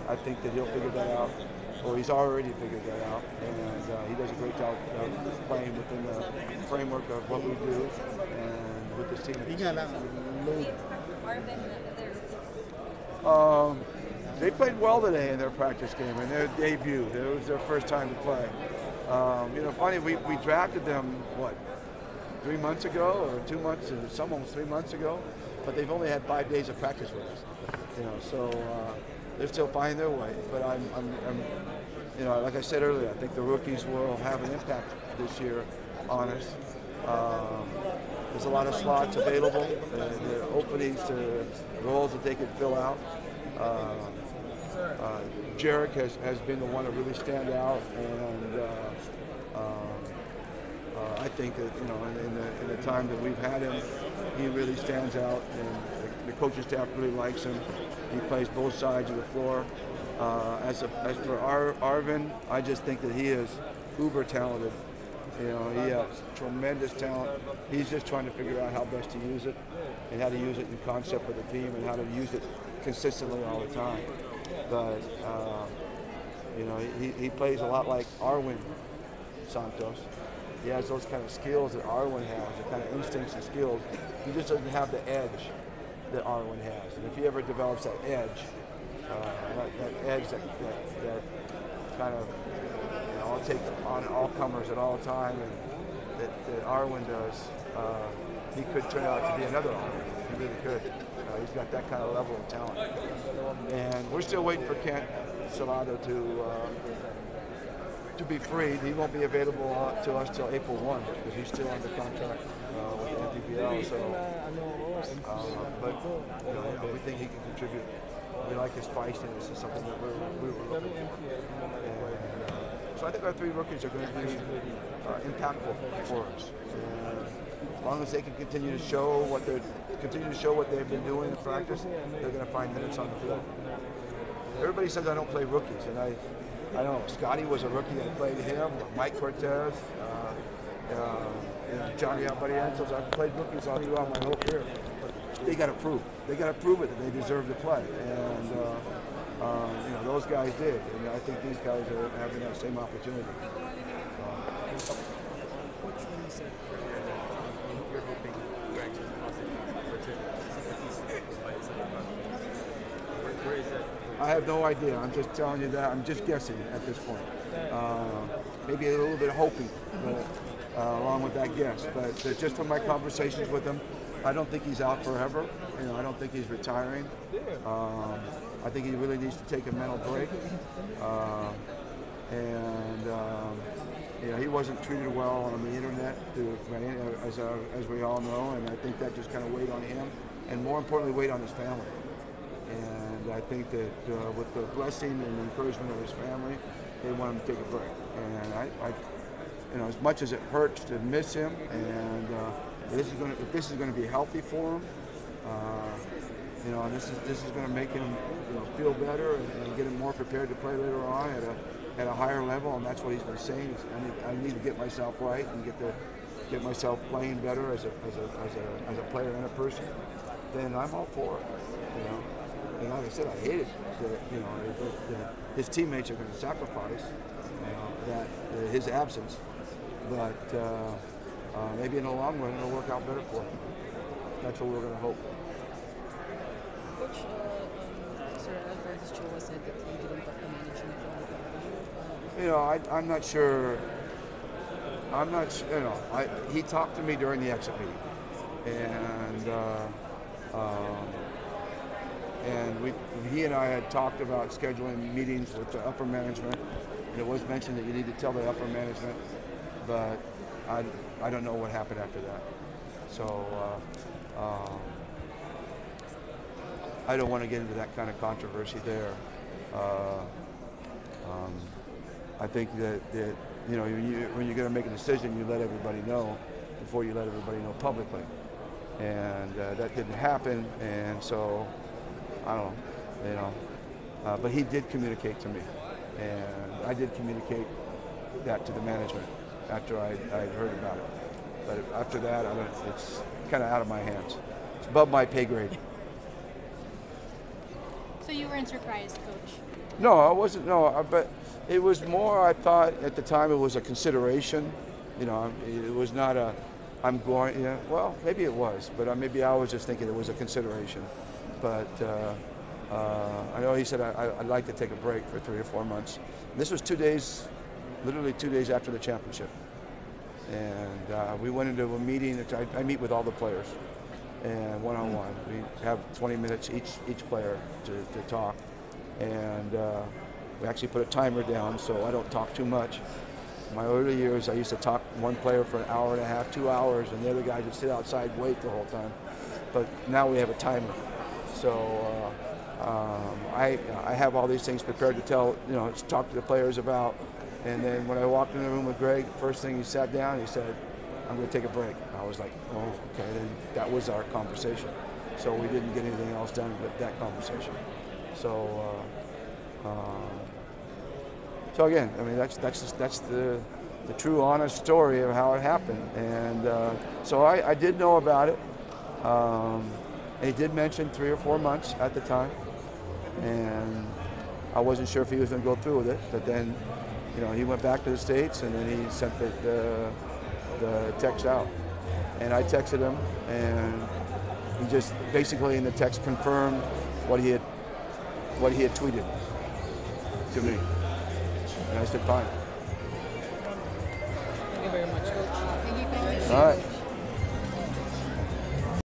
I think that he'll figure that out, or he's already figured that out, and he does a great job of playing within the framework of what we do and with this team. They played well today in their practice game, in their debut. It was their first time to play. Funny, we drafted them, what, 3 months ago, or 2 months, some almost 3 months ago, but they've only had 5 days of practice with us. So they're still finding their way. But like I said earlier, I think the rookies will have an impact this year on us. There's a lot of slots available, there are openings to roles that they could fill out. Jarek has been the one to really stand out, and I think that in the time that we've had him, he really stands out, and the coaching staff really likes him. He plays both sides of the floor. As for Arvin, I just think that he is uber talented. He has tremendous talent. He's just trying to figure out how best to use it, and how to use it in concept with the team, and how to use it consistently all the time. But he plays a lot like Arwin Santos. He has those kind of skills that Arwin has, the kind of instincts and skills. He just doesn't have the edge that Arwin has. And if he ever develops that edge, that kind of, I'll take on all comers at all time, and that Arwin does, he could turn out to be another Arwin. He really could. He's got that kind of level of talent. And we're still waiting for Kent Salado to be freed. He won't be available to us till April 1 because he's still under contract with the NPBL. So, but we think he can contribute. We like his feistiness. It's something that we were looking for. And, so I think our 3 rookies are going to be impactful for us. And as long as they can continue to show what they've been doing in practice, they're going to find minutes on the field. Everybody says I don't play rookies, and I don't know. Scotty was a rookie. I played him. Mike Cortez, Johnny Albarientos. I've played rookies all throughout my whole career. They got to prove. They got to prove it that they deserve to play, and those guys did. And I think these guys are having that same opportunity. I have no idea. I'm just telling you that. I'm just guessing at this point. Maybe a little bit hoping, along with that guess. But just from my conversations with him, I don't think he's out forever. I don't think he's retiring. I think he really needs to take a mental break. He wasn't treated well on the internet, as we all know, and I think that just kind of weighed on him, and more importantly, weighed on his family. And I think that with the blessing and encouragement of his family, they want him to take a break. And as much as it hurts to miss him, and if this is going to be healthy for him, this is going to make him feel better and get him more prepared to play later on at a higher level. And that's what he's been saying. I need to get myself right and get myself playing better as a player and a person. Then I'm all for it. And like I said, I hate it that his teammates are going to sacrifice his absence. But maybe in the long run it'll work out better for him. That's what we're going to hope. Coach, Sir Alvarez Chua said that he didn't talk to management. I'm not sure. He talked to me during the exit meeting, and he and I had talked about scheduling meetings with the upper management. And it was mentioned that you need to tell the upper management, but I don't know what happened after that. So I don't want to get into that kind of controversy there. I think that when you're going to make a decision, you let everybody know before you let everybody know publicly. And that didn't happen, and so I don't know, but he did communicate to me, and I did communicate that to the management after I heard about it. But after that, it's kind of out of my hands. It's above my pay grade. So you weren't surprised, Coach? No, I wasn't. No, but it was more. I thought at the time it was a consideration. You know, it was not a. I'm going. Yeah. Well, maybe it was, but maybe I was just thinking it was a consideration. But I know he said I'd like to take a break for 3 or 4 months. And this was 2 days, literally 2 days after the championship, and we went into a meeting. I meet with all the players, and one-on-one. We have 20 minutes each player to talk. And we actually put a timer down so I don't talk too much. In my early years, I used to talk one player for an hour and a half, 2 hours, and the other guy would sit outside and wait the whole time. But now we have a timer. So I have all these things prepared to tell, to talk to the players about. And then when I walked in the room with Greg, first thing he sat down, he said, I'm going to take a break. I was like, oh, okay. Then that was our conversation. So we didn't get anything else done but that conversation. So again, I mean that's the true, honest story of how it happened, and so I did know about it. And he did mention 3 or 4 months at the time, and I wasn't sure if he was going to go through with it. But then, he went back to the States, and then he sent the text out, and I texted him, and he just basically in the text confirmed what he had tweeted to me. And I said, fine. Thank you very much, Coach. Thank you, Coach. All right.